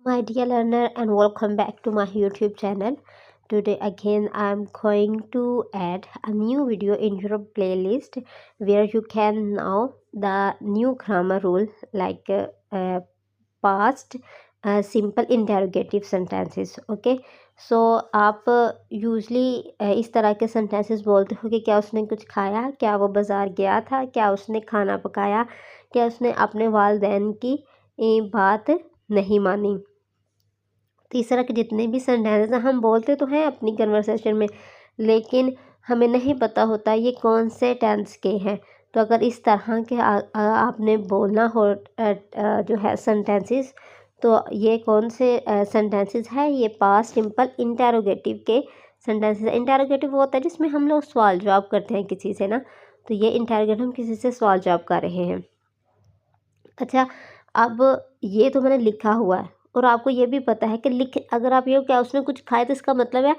My dear learner, and welcome back to my YouTube channel. Today again I'm going to add a new video in your playlist where you can know the new grammar rule like past simple interrogative sentences. Okay, so आप usually इस तरह के sentences बोलते हो कि क्या उसने कुछ खाया, क्या वो बाज़ार गया था, क्या उसने खाना पकाया, क्या उसने अपने वालिदैन की बात नहीं मानी। तो इस तरह के जितने भी सेंटेंस हम बोलते तो हैं अपनी कन्वर्सेशन में, लेकिन हमें नहीं पता होता ये कौन से टेंस के हैं। तो अगर इस तरह के आपने बोलना हो जो है सेंटेंसेस, तो ये कौन से सेंटेंसेस है, ये पास्ट सिंपल इंटेरोगेटिव के सेंटेंसेस। इंटेरोगेटिव वो होता है जिसमें हम लोग सवाल जवाब करते हैं किसी से ना, तो ये इंटेरोगेटिव हम किसी से सवाल जवाब कर रहे हैं। अच्छा, अब ये तो मैंने लिखा हुआ है और आपको ये भी पता है कि लिख अगर आप ये क्या उसने कुछ खाया, तो इसका मतलब है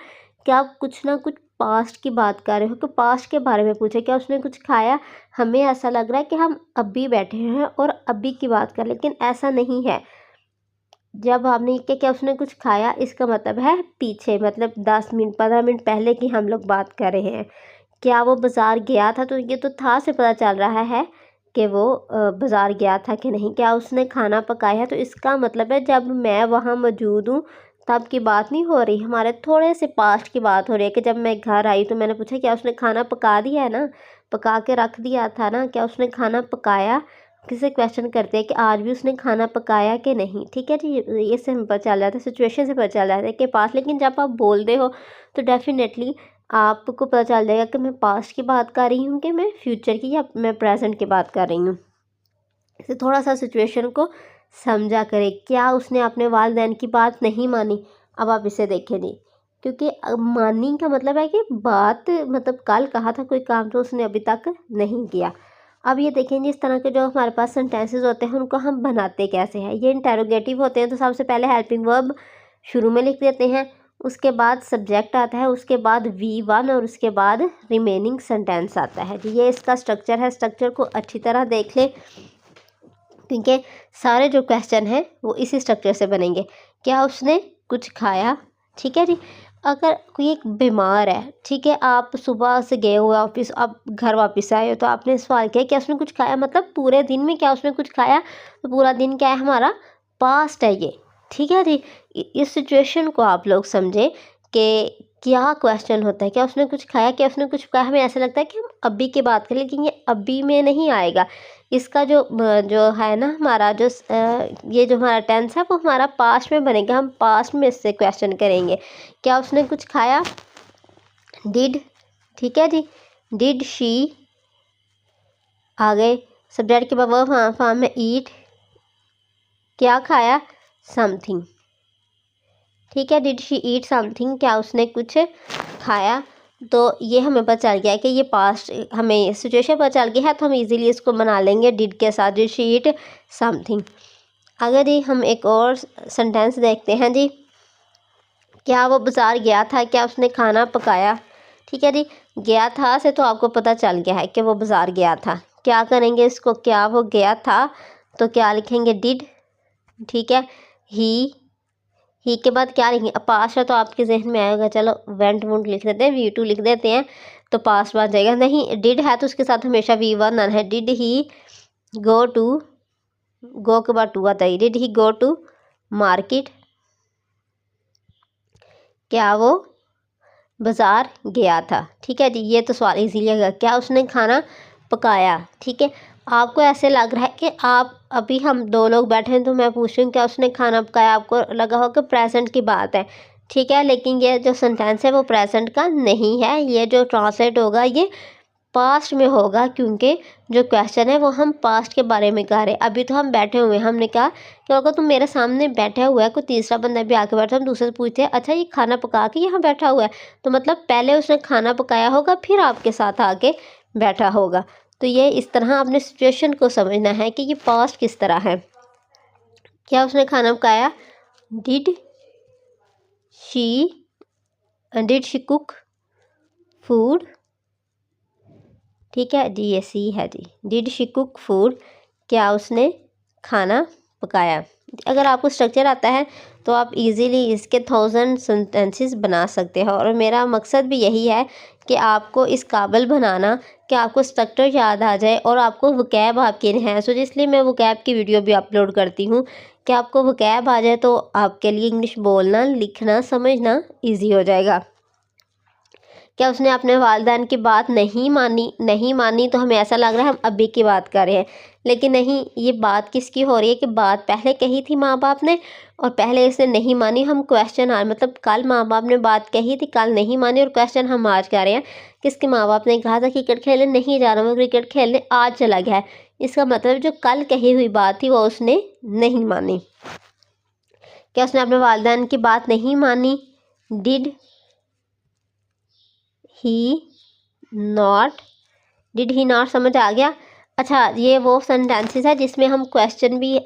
कि आप कुछ ना कुछ पास्ट की बात कर रहे हो कि पास्ट के बारे में पूछे क्या उसने कुछ खाया। हमें ऐसा लग रहा है कि हम अभी बैठे हैं और अभी की बात कर, लेकिन ऐसा नहीं है। जब आपने ये क्या उसने कुछ खाया, इसका मतलब है पीछे, मतलब 10 मिनट 15 मिनट पहले की हम लोग बात कर रहे हैं। क्या वो बाज़ार गया था, तो ये तो था से पता चल रहा है कि वो बाज़ार गया था कि नहीं। क्या उसने खाना पकाया, तो इसका मतलब है जब मैं वहाँ मौजूद हूँ तब की बात नहीं हो रही, हमारे थोड़े से पास्ट की बात हो रही है कि जब मैं घर आई तो मैंने पूछा क्या उसने खाना पका दिया है ना, पका के रख दिया था ना, क्या उसने खाना पकाया। किसी क्वेश्चन करते हैं कि आज भी उसने खाना पकाया कि नहीं। ठीक है जी, ये से हमें पता चल जाता है, सिचुएशन से पता चल जाता है कि पास्ट। लेकिन जब आप बोल रहे हो तो डेफिनेटली आपको पता चल जाएगा कि मैं पास्ट की बात कर रही हूँ कि मैं फ्यूचर की या मैं प्रेजेंट की बात कर रही हूँ। इसे थोड़ा सा सिचुएशन को समझा करें। क्या उसने अपने वालिदैन की बात नहीं मानी। अब आप इसे देखें जी, क्योंकि मानी का मतलब है कि बात, मतलब कल कहा था कोई काम तो उसने अभी तक नहीं किया। अब ये देखें जी, इस तरह के जो हमारे पास सेंटेंसेस होते हैं उनको हम बनाते कैसे हैं। ये इंटेरोगेटिव होते हैं, तो सबसे पहले हेल्पिंग वर्ब शुरू में लिख देते हैं, उसके बाद सब्जेक्ट आता है, उसके बाद V1 और उसके बाद रिमेनिंग सेंटेंस आता है जी। ये इसका स्ट्रक्चर है। स्ट्रक्चर को अच्छी तरह देख लें क्योंकि सारे जो क्वेश्चन हैं वो इसी स्ट्रक्चर से बनेंगे। क्या उसने कुछ खाया, ठीक है जी। अगर कोई एक बीमार है, ठीक है, आप सुबह से गए हुए ऑफिस, आप घर वापस आए हो, तो आपने सवाल किया क्या उसने कुछ खाया, मतलब पूरे दिन में क्या उसने कुछ खाया। तो पूरा दिन क्या है, हमारा पास्ट है ये। ठीक है जी, इस सिचुएशन को आप लोग समझें कि क्या क्वेश्चन होता है, क्या उसने कुछ खाया, क्या उसने कुछ खाया। हमें ऐसा लगता है कि हम अभी की बात करें, लेकिन ये अभी में नहीं आएगा। इसका जो जो है ना हमारा जो ये जो हमारा टेंस है वो हमारा पास्ट में बनेगा। हम पास्ट में इससे क्वेश्चन करेंगे। क्या उसने कुछ खाया, डिड, ठीक है जी, डिड शी। आगे सब्जेक्ट के बाद वर्ब फॉर्म में ईट, क्या खाया, समथिंग। ठीक है, डिड शी ईट समथिंग, क्या उसने कुछ खाया। तो ये हमें पता चल गया है कि ये पास्ट, हमें सिचुएशन पता चल गया है, तो हम इजीली इसको बना लेंगे डिड के साथ, डिड शी ईट समथिंग। अगर जी हम एक और सेंटेंस देखते हैं जी, क्या वो बाज़ार गया था, क्या उसने खाना पकाया। ठीक है जी, गया था से तो आपको पता चल गया है कि वो बाज़ार गया था। क्या करेंगे इसको, क्या वो गया था, तो क्या लिखेंगे, डिड। ठीक है, ही के बाद क्या लिखेंगे, पास्ट है तो आपके जहन में आएगा, चलो वेंट वुंट लिख देते हैं, V2 लिख देते हैं तो पास्ट बन जाएगा। नहीं, डिड है तो उसके साथ हमेशा V1 आना है। डिड ही गो टू, गो के बाद टू आता है, did he go to market, क्या वो बाज़ार गया था। ठीक है जी, ये तो सवाल इजीली है। क्या उसने खाना पकाया। ठीक है, आपको ऐसे लग रहा है कि आप अभी हम दो लोग बैठे हैं तो मैं पूछ रही हूँ क्या उसने खाना पकाया, आपको लगा हो कि प्रेजेंट की बात है। ठीक है, लेकिन ये जो सेंटेंस है वो प्रेजेंट का नहीं है, ये जो ट्रांसलेट होगा ये पास्ट में होगा, क्योंकि जो क्वेश्चन है वो हम पास्ट के बारे में कर रहे हैं। अभी तो हम बैठे हुए हैं, हमने कहा कि अगर तुम मेरे सामने बैठा हुआ है, कोई तीसरा बंदा भी आके बैठा, हम दूसरे से पूछते हैं अच्छा ये खाना पका के यहाँ बैठा हुआ है, तो मतलब पहले उसने खाना पकाया होगा फिर आपके साथ आके बैठा होगा। तो ये इस तरह अपने सिचुएशन को समझना है कि ये पास्ट किस तरह है। क्या उसने खाना पकाया, did she, did she cook food. ठीक है जी, ये सी है जी, डिड शी कुक फूड, क्या उसने खाना पकाया। अगर आपको स्ट्रक्चर आता है तो आप इजीली इसके 1000 सेंटेंसेस बना सकते हो। और मेरा मकसद भी यही है कि आपको इस काबिल बनाना कि आपको स्ट्रक्चर याद आ जाए और आपको वोकैब आपकी इनहेंस हो जाए। इसलिए मैं वोकैब की वीडियो भी अपलोड करती हूँ कि आपको वोकैब आ जाए तो आपके लिए इंग्लिश बोलना, लिखना, समझना ईजी हो जाएगा। क्या उसने अपने वालिदैन की बात नहीं मानी तो हमें ऐसा लग रहा है हम अभी की बात कर रहे हैं, लेकिन नहीं, ये बात किसकी हो रही है कि बात पहले कही थी माँ बाप ने और पहले इसने नहीं मानी। हम क्वेश्चन मतलब कल माँ बाप ने बात कही थी, कल नहीं मानी, और क्वेश्चन हम आज कर रहे हैं किसके माँ बाप ने कहा था क्रिकेट खेलने नहीं जा रहा, मैं क्रिकेट खेलने आज चला गया है। इसका मतलब जो कल कही हुई बात थी वो उसने नहीं मानी। क्या उसने अपने वालिदैन की बात नहीं मानी? डिड ही नॉट समझ आ गया। अच्छा, ये वो सेंटेंसेस है जिसमें हम क्वेश्चन भी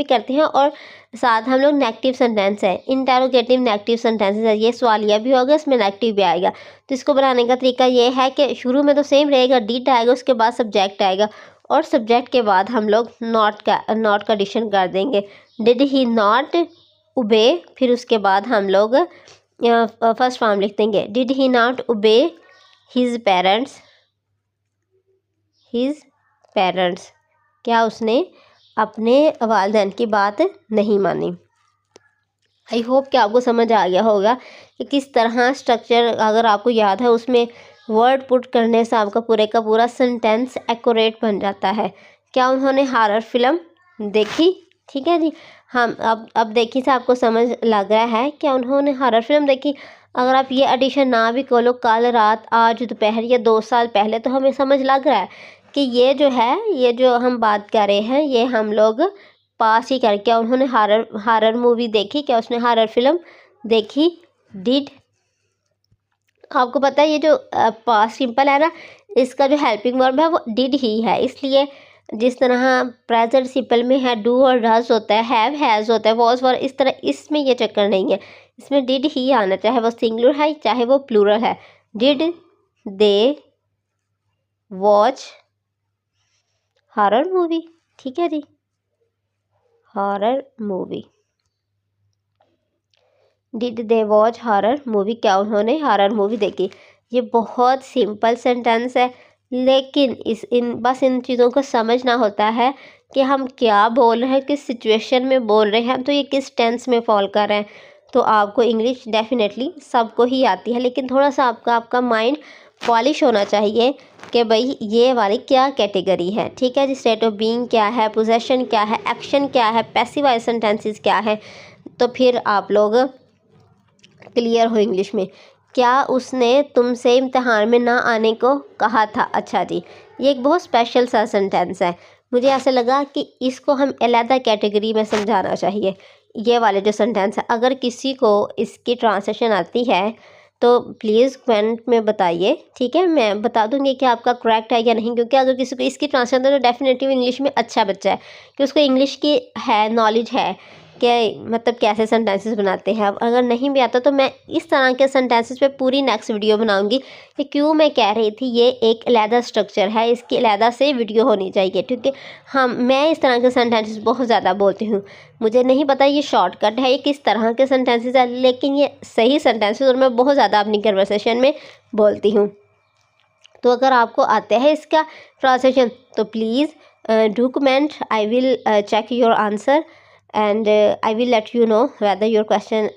करते हैं और साथ हम लोग नेगेटिव सेंटेंस है, इंटेरोगेटिव नेगेटिव सेंटेंसेस है। ये सवालिया भी होगा, इसमें नेगेटिव भी आएगा। तो इसको बनाने का तरीका ये है कि शुरू में तो सेम रहेगा, डिड आएगा, उसके बाद सब्जेक्ट आएगा और सब्जेक्ट के बाद हम लोग नॉट का एडिशन कर देंगे। डिड ही नॉट ओबे, फिर उसके बाद हम लोग फर्स्ट फॉर्म लिख देंगे, did he not obey his parents. क्या उसने अपने वालिदैन की बात नहीं मानी? आई होप कि आपको समझ आ गया होगा कि किस तरह स्ट्रक्चर, अगर आपको याद है, उसमें वर्ड पुट करने से आपका पूरे का पूरा सेंटेंस एक्यूरेट बन जाता है। क्या उन्होंने हॉरर फिल्म देखी? ठीक है जी, हम अब देखिए से आपको समझ लग रहा है क्या उन्होंने हॉरर फिल्म देखी। अगर आप ये एडिशन ना भी खोलो, कल रात, आज दोपहर या 2 साल पहले, तो हमें समझ लग रहा है कि ये जो हम बात कर रहे हैं ये हम लोग पास ही कर। क्या उन्होंने हॉरर मूवी देखी? क्या उसने हॉरर फिल्म देखी? डिड। आपको पता है ये जो पास्ट सिंपल है ना, इसका जो हेल्पिंग वर्ब है वो डिड ही है। इसलिए जिस तरह प्रेजेंट सिंपल में है डू और डज होता है, हैव हैज़ होता है, वॉज वर, इस तरह इसमें ये चक्कर नहीं है। इसमें डिड ही आना, चाहे वो सिंगुलर है चाहे वो प्लूरल है। Did they watch horror movie? ठीक है जी, horror movie. Did they watch horror movie? क्या उन्होंने हॉरर मूवी देखी? ये बहुत सिंपल सेंटेंस है, लेकिन बस इन चीज़ों को समझना होता है कि हम क्या बोल रहे हैं, किस सिचुएशन में बोल रहे हैं, तो ये किस टेंस में फॉल कर रहे हैं। तो आपको इंग्लिश डेफिनेटली सबको ही आती है, लेकिन थोड़ा सा आपका माइंड पॉलिश होना चाहिए कि भाई ये वाली क्या कैटेगरी है। ठीक है जी, स्टेट ऑफ बीइंग क्या है, पोजेशन क्या है, एक्शन क्या है, पैसिव वॉइस सेंटेंसेस क्या है, तो फिर आप लोग क्लियर हो इंग्लिश में। क्या उसने तुमसे इम्तिहान में ना आने को कहा था? अच्छा जी, ये एक बहुत स्पेशल सा सेंटेंस है। मुझे ऐसा लगा कि इसको हम अलग कैटेगरी में समझाना चाहिए। ये वाले जो सेंटेंस है, अगर किसी को इसकी ट्रांसलेशन आती है तो प्लीज़ कमेंट में बताइए। ठीक है, मैं बता दूंगी कि आपका करेक्ट है या नहीं, क्योंकि अगर किसी को इसकी ट्रांसलेशन तो डेफिनेटली इंग्लिश में अच्छा बच्चा है कि उसको इंग्लिश की है नॉलेज है कि मतलब कैसे सेंटेंसेस बनाते हैं। अब अगर नहीं भी आता तो मैं इस तरह के सेंटेंसेस पे पूरी नेक्स्ट वीडियो बनाऊंगी कि क्यों मैं कह रही थी ये एक अलहदा स्ट्रक्चर है, इसकी अलहदा से वीडियो होनी चाहिए, क्योंकि मैं इस तरह के सेंटेंसेस बहुत ज़्यादा बोलती हूँ। मुझे नहीं पता ये शॉर्टकट है, ये किस तरह के सेंटेंसेस है, लेकिन ये सही सेंटेंसेस और मैं बहुत ज़्यादा अपनी कन्वर्सेशन में बोलती हूँ। तो अगर आपको आता है इसका ट्रांसलेशन तो please do comment, I will check your answer and I will let you know whether your question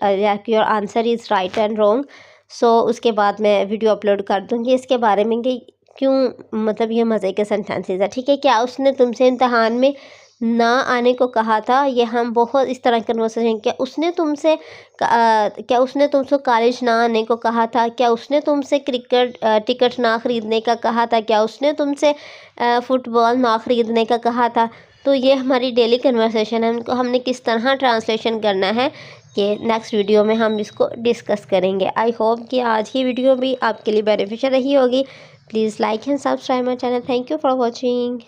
your answer is right and wrong. So उसके बाद मैं वीडियो अपलोड कर दूँगी इसके बारे में कि क्यों मतलब ये मज़े के सेंटेंसेस है। ठीक है, क्या उसने तुमसे इम्तिहान में ना आने को कहा था? ये हम बहुत इस तरह कन्वर्सेशन, क्या उसने तुमसे कॉलेज ना आने को कहा था? क्या उसने तुमसे क्रिकेट टिकट ना ख़रीदने का कहा था? क्या उसने तुमसे फुटबॉल ना ख़रीदने का कहा था? तो ये हमारी डेली कन्वर्सेशन है, उनको हमने किस तरह ट्रांसलेशन करना है कि नेक्स्ट वीडियो में हम इसको डिस्कस करेंगे। आई होप कि आज की वीडियो भी आपके लिए बेनिफिशियल रही होगी। Please like and subscribe my channel. Thank you for watching.